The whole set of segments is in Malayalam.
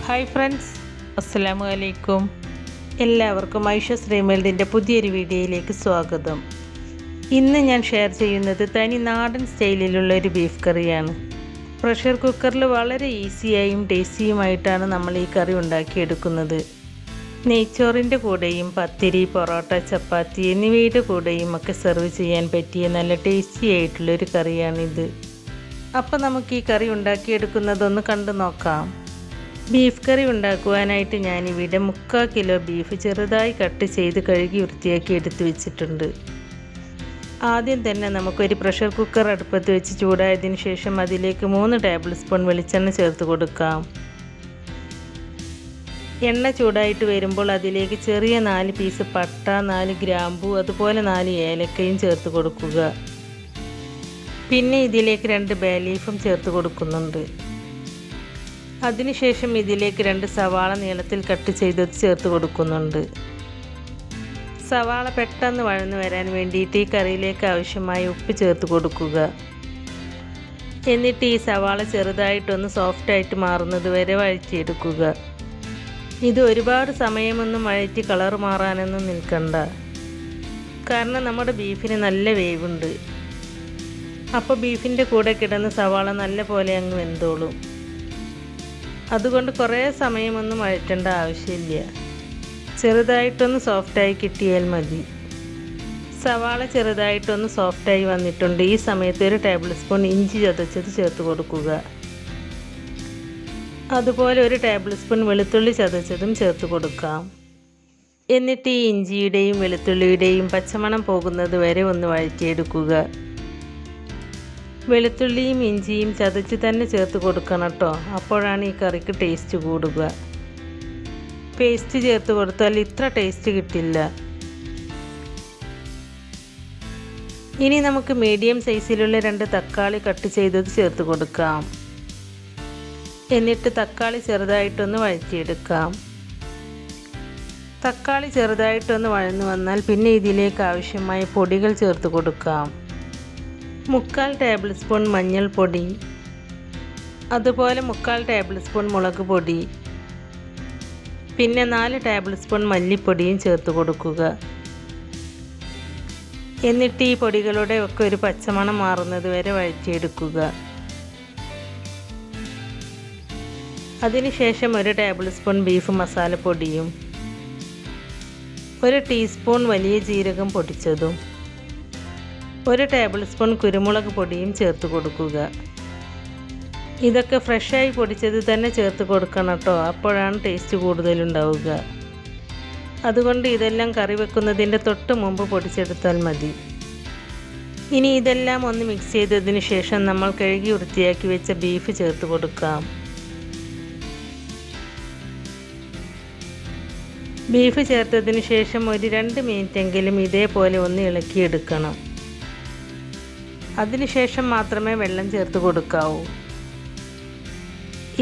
ഹായ് ഫ്രണ്ട്സ്, അസ്സലാമു അലൈക്കും. എല്ലാവർക്കും ഐഷ ശ്രീമേൽഡിൻ്റെ പുതിയൊരു വീഡിയോയിലേക്ക് സ്വാഗതം. ഇന്ന് ഞാൻ ഷെയർ ചെയ്യുന്നത് തനി നാടൻ സ്റ്റൈലിലുള്ള ഒരു ബീഫ് കറിയാണ്. പ്രഷർ കുക്കറിൽ വളരെ ഈസിയായും ടേസ്റ്റിയുമായിട്ടാണ് നമ്മൾ ഈ കറി ഉണ്ടാക്കിയെടുക്കുന്നത്. നെയ്ച്ചോറിൻ്റെ കൂടെയും പത്തിരി, പൊറോട്ട, ചപ്പാത്തി എന്നിവയുടെ കൂടെയും ഒക്കെ സെർവ് ചെയ്യാൻ പറ്റിയ നല്ല ടേസ്റ്റി ആയിട്ടുള്ളൊരു കറിയാണിത്. അപ്പോൾ നമുക്ക് ഈ കറി ഉണ്ടാക്കിയെടുക്കുന്നതൊന്ന് കണ്ടു നോക്കാം. ബീഫ് കറി ഉണ്ടാക്കുവാനായിട്ട് ഞാനിവിടെ 3/4 കിലോ ബീഫ് ചെറുതായി കട്ട് ചെയ്ത് കഴുകി വൃത്തിയാക്കി എടുത്ത് വെച്ചിട്ടുണ്ട്. ആദ്യം തന്നെ നമുക്കൊരു പ്രഷർ കുക്കർ അടുപ്പത്ത് വെച്ച് ചൂടായതിനു ശേഷം അതിലേക്ക് 3 ടേബിൾ സ്പൂൺ വെളിച്ചെണ്ണ ചേർത്ത് കൊടുക്കാം. എണ്ണ ചൂടായിട്ട് വരുമ്പോൾ അതിലേക്ക് ചെറിയ 4 പീസ് പട്ട, 4 ഗ്രാമ്പൂ, അതുപോലെ 4 ഏലക്കയും ചേർത്ത് കൊടുക്കുക. പിന്നെ ഇതിലേക്ക് 2 ബേ ലീഫും ചേർത്ത് കൊടുക്കുന്നുണ്ട്. അതിനുശേഷം ഇതിലേക്ക് 2 സവാള നീളത്തിൽ കട്ട് ചെയ്തത് ചേർത്ത് കൊടുക്കുന്നുണ്ട്. സവാള പെട്ടെന്ന് വഴന്നു വരാൻ വേണ്ടിയിട്ട് ഈ കറിയിലേക്ക് ആവശ്യമായ ഉപ്പ് ചേർത്ത് കൊടുക്കുക. എന്നിട്ട് ഈ സവാള ചെറുതായിട്ടൊന്ന് സോഫ്റ്റായിട്ട് മാറുന്നത് വരെ വഴറ്റിയെടുക്കുക. ഇത് ഒരുപാട് സമയമൊന്നും വഴറ്റി കളർ മാറാനൊന്നും നിൽക്കണ്ട, കാരണം നമ്മുടെ ബീഫിന് നല്ല വേവുണ്ട്. അപ്പോൾ ബീഫിൻ്റെ കൂടെ കിടന്ന് സവാള നല്ല പോലെ അങ്ങ് വെന്തോളും. അതുകൊണ്ട് കുറേ സമയമൊന്നും വഴറ്റേണ്ട ആവശ്യമില്ല, ചെറുതായിട്ടൊന്ന് സോഫ്റ്റായി കിട്ടിയാൽ മതി. സവാള ചെറുതായിട്ടൊന്ന് സോഫ്റ്റായി വന്നിട്ടുണ്ട്. ഈ സമയത്ത് 1 ടേബിൾ സ്പൂൺ ഇഞ്ചി ചതച്ചത് ചേർത്ത് കൊടുക്കുക. അതുപോലെ 1 ടേബിൾ സ്പൂൺ വെളുത്തുള്ളി ചതച്ചതും ചേർത്ത് കൊടുക്കാം. എന്നിട്ട് ഈ ഇഞ്ചിയുടെയും വെളുത്തുള്ളിയുടെയും പച്ചമണം പോകുന്നത് വരെ ഒന്ന് വഴറ്റിയെടുക്കുക. വെളുത്തുള്ളിയും ഇഞ്ചിയും ചതച്ച് തന്നെ ചേർത്ത് കൊടുക്കണം കേട്ടോ, അപ്പോഴാണ് ഈ കറിക്ക് ടേസ്റ്റ് കൂടുക. പേസ്റ്റ് ചേർത്ത് കൊടുത്താൽ ഇത്ര ടേസ്റ്റ് കിട്ടില്ല. ഇനി നമുക്ക് മീഡിയം സൈസിലുള്ള 2 തക്കാളി കട്ട് ചെയ്തത് ചേർത്ത് കൊടുക്കാം. എന്നിട്ട് തക്കാളി ചെറുതായിട്ടൊന്ന് വഴറ്റിയെടുക്കാം. തക്കാളി ചെറുതായിട്ടൊന്ന് വഴന്നു വന്നാൽ പിന്നെ ഇതിലേക്ക് ആവശ്യമായ പൊടികൾ ചേർത്ത് കൊടുക്കാം. 3/4 ടേബിൾ സ്പൂൺ മഞ്ഞൾപ്പൊടി, അതുപോലെ 3/4 ടേബിൾ സ്പൂൺ മുളക് പൊടി, പിന്നെ 4 ടേബിൾ സ്പൂൺ മല്ലിപ്പൊടിയും ചേർത്ത് കൊടുക്കുക. എന്നിട്ട് ഈ പൊടികളുടെ ഒക്കെ ഒരു പച്ചമണം മാറുന്നത് വരെ വഴറ്റിയെടുക്കുക. അതിനുശേഷം 1 ടേബിൾ സ്പൂൺ ബീഫ് മസാലപ്പൊടിയും 1 ടീസ്പൂൺ വലിയ ജീരകം പൊടിച്ചതും 1 ടേബിൾ സ്പൂൺ കുരുമുളക് പൊടിയും ചേർത്ത് കൊടുക്കുക. ഇതൊക്കെ ഫ്രഷായി പൊടിച്ചത് തന്നെ ചേർത്ത് കൊടുക്കണം കേട്ടോ, അപ്പോഴാണ് ടേസ്റ്റ് കൂടുതലുണ്ടാവുക. അതുകൊണ്ട് ഇതെല്ലാം കറി വെക്കുന്നതിൻ്റെ തൊട്ട് മുമ്പ് പൊടിച്ചെടുത്താൽ മതി. ഇനി ഇതെല്ലാം ഒന്ന് മിക്സ് ചെയ്തതിന് ശേഷം നമ്മൾ കഴുകി വൃത്തിയാക്കി വെച്ച ബീഫ് ചേർത്ത് കൊടുക്കാം. ബീഫ് ചേർത്തതിന് ശേഷം ഒരു 2 മിനിറ്റെങ്കിലും ഇതേപോലെ ഒന്ന് ഇളക്കിയെടുക്കണം. അതിനുശേഷം മാത്രമേ വെള്ളം ചേർത്ത് കൊടുക്കാവൂ.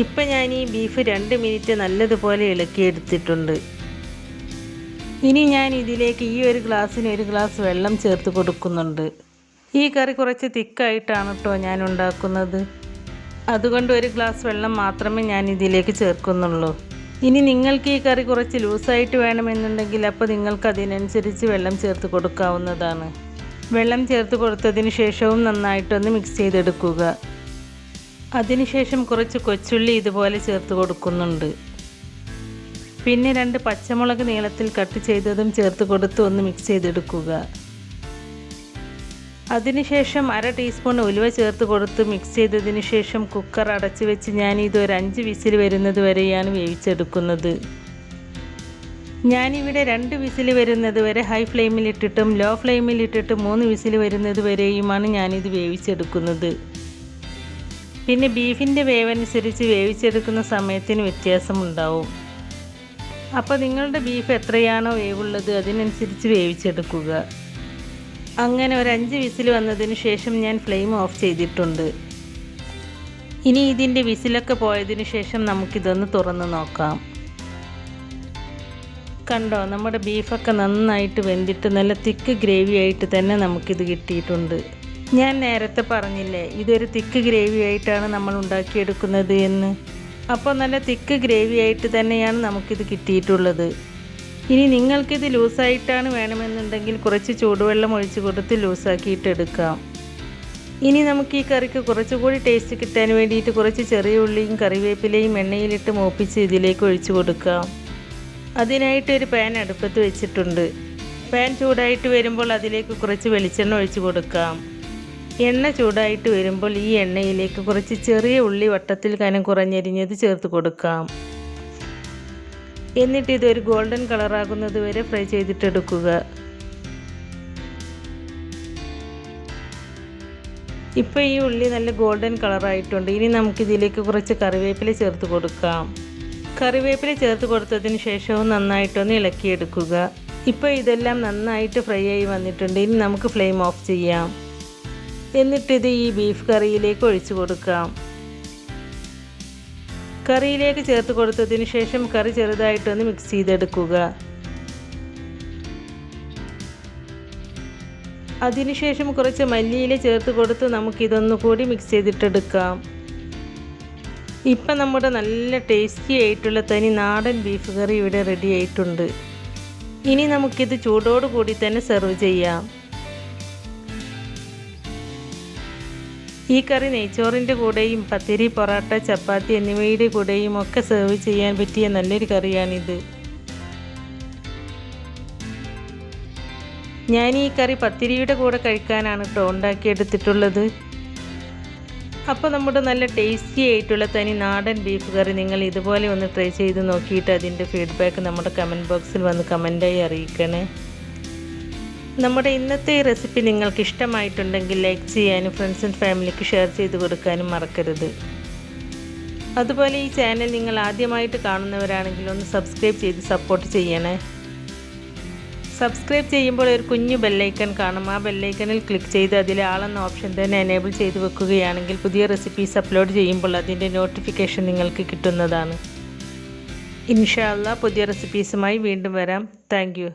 ഇപ്പം ഞാൻ ഈ ബീഫ് 2 മിനിറ്റ് നല്ലതുപോലെ ഇളക്കിയെടുത്തിട്ടുണ്ട്. ഇനി ഞാൻ ഇതിലേക്ക് ഈ 1 ഗ്ലാസ്സിന് 1 ഗ്ലാസ് വെള്ളം ചേർത്ത് കൊടുക്കുന്നുണ്ട്. ഈ കറി കുറച്ച് തിക്കായിട്ടാണ് കേട്ടോ ഞാൻ ഉണ്ടാക്കുന്നത്, അതുകൊണ്ട് 1 ഗ്ലാസ് വെള്ളം മാത്രമേ ഞാൻ ഇതിലേക്ക് ചേർക്കുന്നുള്ളൂ. ഇനി നിങ്ങൾക്ക് ഈ കറി കുറച്ച് ലൂസായിട്ട് വേണമെന്നുണ്ടെങ്കിൽ അപ്പോൾ നിങ്ങൾക്ക് അതിനനുസരിച്ച് വെള്ളം ചേർത്ത് കൊടുക്കാവുന്നതാണ്. വെള്ളം ചേർത്ത് കൊടുത്തതിന് ശേഷവും നന്നായിട്ടൊന്ന് മിക്സ് ചെയ്തെടുക്കുക. അതിനുശേഷം കുറച്ച് കൊച്ചുള്ളി ഇതുപോലെ ചേർത്ത് കൊടുക്കുന്നുണ്ട്. പിന്നെ 2 പച്ചമുളക് നീളത്തിൽ കട്ട് ചെയ്തതും ചേർത്ത് കൊടുത്ത് ഒന്ന് മിക്സ് ചെയ്തെടുക്കുക. അതിനുശേഷം 1/2 ടീസ്പൂൺ ഉലുവ ചേർത്ത് കൊടുത്ത് മിക്സ് ചെയ്തതിന് ശേഷം കുക്കർ അടച്ച് വെച്ച് ഞാനിത് ഒരു 5 വിസിൽ വരുന്നത് വരെയാണ് വേവിച്ചെടുക്കുന്നത്. ഞാനിവിടെ 2 വിസിൽ വരുന്നത് വരെ ഹൈ ഫ്ലെയിമിലിട്ടിട്ടും ലോ ഫ്ലെയിമിലിട്ടിട്ട് 3 വിസിൽ വരുന്നത് വരെയുമാണ് ഞാനിത് വേവിച്ചെടുക്കുന്നത്. പിന്നെ ബീഫിൻ്റെ വേവനുസരിച്ച് വേവിച്ചെടുക്കുന്ന സമയത്തിന് വ്യത്യാസമുണ്ടാവും. അപ്പോൾ നിങ്ങളുടെ ബീഫ് എത്രയാണോ വേവുള്ളത് അതിനനുസരിച്ച് വേവിച്ചെടുക്കുക. അങ്ങനെ ഒരു 5 വിസിൽ വന്നതിന് ശേഷം ഞാൻ ഫ്ലെയിം ഓഫ് ചെയ്തിട്ടുണ്ട്. ഇനി ഇതിൻ്റെ വിസിലൊക്കെ പോയതിന് ശേഷം നമുക്കിതൊന്ന് തുറന്ന് നോക്കാം. കണ്ടോ, നമ്മുടെ ബീഫൊക്കെ നന്നായിട്ട് വെന്തിട്ട് നല്ല തിക്ക് ഗ്രേവി ആയിട്ട് തന്നെ നമുക്കിത് കിട്ടിയിട്ടുണ്ട്. ഞാൻ നേരത്തെ പറഞ്ഞില്ലേ ഇതൊരു തിക്ക് ഗ്രേവി ആയിട്ടാണ് നമ്മൾ ഉണ്ടാക്കിയെടുക്കുന്നത് എന്ന്. അപ്പോൾ നല്ല തിക്ക് ഗ്രേവി ആയിട്ട് തന്നെയാണ് നമുക്കിത് കിട്ടിയിട്ടുള്ളത്. ഇനി നിങ്ങൾക്കിത് ലൂസായിട്ടാണ് വേണമെന്നുണ്ടെങ്കിൽ കുറച്ച് ചൂടുവെള്ളം ഒഴിച്ച് കൊടുത്ത് ലൂസാക്കിയിട്ടെടുക്കാം. ഇനി നമുക്ക് ഈ കറിക്ക് കുറച്ചുകൂടി ടേസ്റ്റ് കിട്ടാൻ വേണ്ടിയിട്ട് കുറച്ച് ചെറിയ ഉള്ളിയും കറിവേപ്പിലയും എണ്ണയിലിട്ട് മൂപ്പിച്ച് ഇതിലേക്ക് ഒഴിച്ചു കൊടുക്കാം. അതിനായിട്ട് ഒരു പാൻ അടുപ്പത്ത് വെച്ചിട്ടുണ്ട്. പാൻ ചൂടായിട്ട് വരുമ്പോൾ അതിലേക്ക് കുറച്ച് വെളിച്ചെണ്ണ ഒഴിച്ചു കൊടുക്കാം. എണ്ണ ചൂടായിട്ട് വരുമ്പോൾ ഈ എണ്ണയിലേക്ക് കുറച്ച് ചെറിയ ഉള്ളി വട്ടത്തിൽ കനം കുറഞ്ഞെരിഞ്ഞത് ചേർത്ത് കൊടുക്കാം. എന്നിട്ട് ഇതൊരു ഗോൾഡൻ കളറാകുന്നത് വരെ ഫ്രൈ ചെയ്തിട്ടെടുക്കുക. ഇപ്പോൾ ഈ ഉള്ളി നല്ല ഗോൾഡൻ കളറായിട്ടുണ്ട്. ഇനി നമുക്കിതിലേക്ക് കുറച്ച് കറിവേപ്പില ചേർത്ത് കൊടുക്കാം. കറിവേപ്പില ചേർത്ത് കൊടുത്തതിന് ശേഷവും നന്നായിട്ടൊന്ന് ഇളക്കിയെടുക്കുക. ഇപ്പോൾ ഇതെല്ലാം നന്നായിട്ട് ഫ്രൈ ആയി വന്നിട്ടുണ്ട്. ഇനി നമുക്ക് ഫ്ലെയിം ഓഫ് ചെയ്യാം. എന്നിട്ടിത് ഈ ബീഫ് കറിയിലേക്ക് ഒഴിച്ചു കൊടുക്കാം. കറിയിലേക്ക് ചേർത്ത് കൊടുത്തതിന് ശേഷം കറി ചെറുതായിട്ടൊന്ന് മിക്സ് ചെയ്തെടുക്കുക. അതിനുശേഷം കുറച്ച് മല്ലിയില ചേർത്ത് കൊടുത്ത് നമുക്കിതൊന്നുകൂടി മിക്സ് ചെയ്തിട്ടെടുക്കാം. ഇപ്പം നമ്മുടെ നല്ല ടേസ്റ്റി ആയിട്ടുള്ള തനി നാടൻ ബീഫ് കറി ഇവിടെ റെഡി ആയിട്ടുണ്ട്. ഇനി നമുക്കിത് ചൂടോട് കൂടി തന്നെ സെർവ് ചെയ്യാം. ഈ കറി നെയ്ച്ചോറിൻ്റെ കൂടെയും പത്തിരി, പൊറോട്ട, ചപ്പാത്തി എന്നിവയുടെ കൂടെയും ഒക്കെ സെർവ് ചെയ്യാൻ പറ്റിയ നല്ലൊരു കറിയാണിത്. ഞാൻ ഈ കറി പത്തിരിയുടെ കൂടെ കഴിക്കാനാണ് കേട്ടോ ഉണ്ടാക്കിയെടുത്തിട്ടുള്ളത്. അപ്പോൾ നമ്മുടെ നല്ല ടേസ്റ്റി ആയിട്ടുള്ള തനി നാടൻ ബീഫ് കറി നിങ്ങൾ ഇതുപോലെ ഒന്ന് ട്രൈ ചെയ്ത് നോക്കിയിട്ട് അതിൻ്റെ ഫീഡ്ബാക്ക് നമ്മുടെ കമൻറ്റ് ബോക്സിൽ വന്ന് കമൻറ്റായി അറിയിക്കണേ. നമ്മുടെ ഇന്നത്തെ ഈ റെസിപ്പി നിങ്ങൾക്ക് ഇഷ്ടമായിട്ടുണ്ടെങ്കിൽ ലൈക്ക് ചെയ്യാനും ഫ്രണ്ട്സ് ആൻഡ് ഫാമിലിക്ക് ഷെയർ ചെയ്ത് കൊടുക്കാനും മറക്കരുത്. അതുപോലെ ഈ ചാനൽ നിങ്ങൾ ആദ്യമായിട്ട് കാണുന്നവരാണെങ്കിൽ ഒന്ന് സബ്സ്ക്രൈബ് ചെയ്ത് സപ്പോർട്ട് ചെയ്യണേ. സബ്സ്ക്രൈബ് ചെയ്യുമ്പോൾ ഒരു കുഞ്ഞു ബെല്ലൈക്കൺ കാണും. ആ ബെല്ലൈക്കണിൽ ക്ലിക്ക് ചെയ്ത് അതിൽ ആളെന്ന ഓപ്ഷൻ തന്നെ എനേബിൾ ചെയ്ത് വെക്കുകയാണെങ്കിൽ പുതിയ റെസിപ്പീസ് അപ്ലോഡ് ചെയ്യുമ്പോൾ അതിൻ്റെ നോട്ടിഫിക്കേഷൻ നിങ്ങൾക്ക് കിട്ടുന്നതാണ്. ഇൻഷാ അല്ലാഹ് പുതിയ റെസിപ്പീസുമായി വീണ്ടും വരാം. Thank you.